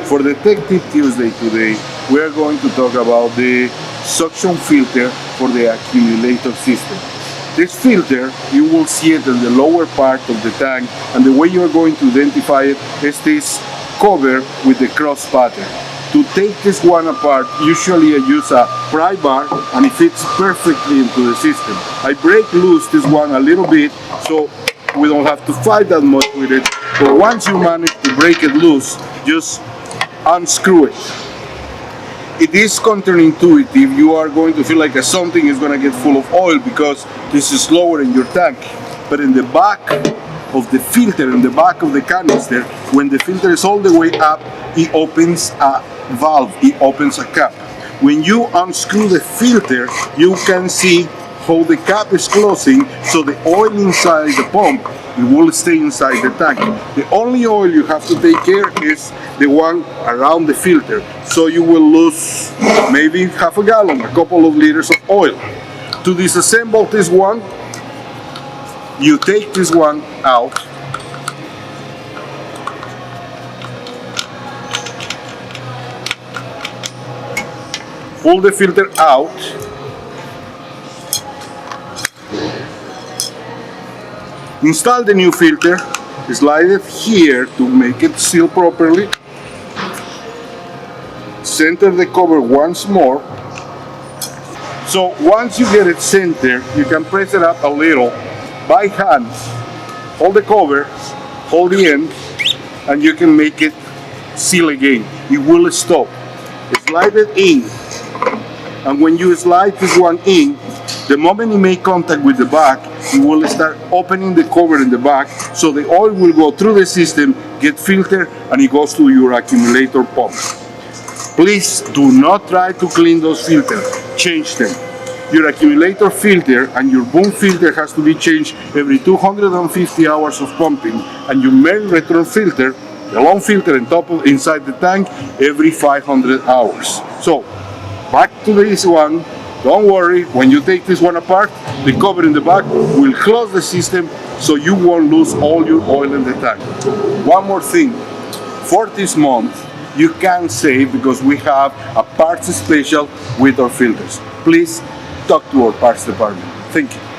For Detective Tuesday today, we are going to talk about the suction filter for the accumulator system. This filter, you will see it in the lower part of the tank, and the way you are going to identify it is this cover with the cross pattern. To take this one apart, usually I use a pry bar and it fits perfectly into the system. I break loose this one a little bit so we don't have to fight that much with it, but once you manage to break it loose, just unscrew it. It is counterintuitive. You are going to feel like something is going to get full of oil because this is lower in your tank, but in the back of the filter, in the back of the canister, when the filter is all the way up, it opens a valve, it opens a cap. When you unscrew the filter, you can see how the cap is closing, so the oil inside the pump, it will stay inside the tank. The only oil you have to take care is the one around the filter, so you will lose maybe half a gallon, a couple of liters of oil. To disassemble this one, you take this one out, pull the filter out, install the new filter, slide it here to make it seal properly, center the cover once more. So once you get it centered, you can press it up a little by hand, hold the cover, hold the end, and you can make it seal again. It will stop. Slide it in, and when you slide this one in, the moment you make contact with the back, you will start opening the cover in the back, so the oil will go through the system, get filtered, and it goes to your accumulator pump. Please do not try to clean those filters, change them. Your accumulator filter and your boom filter has to be changed every 250 hours of pumping, and your main return filter, the long filter on top of inside the tank, every 500 hours. So back to this one. Don't worry, when you take this one apart, the cover in the back will close the system so you won't lose all your oil in the tank. One more thing, for this month, you can save because we have a parts special with our filters. Please talk to our parts department. Thank you.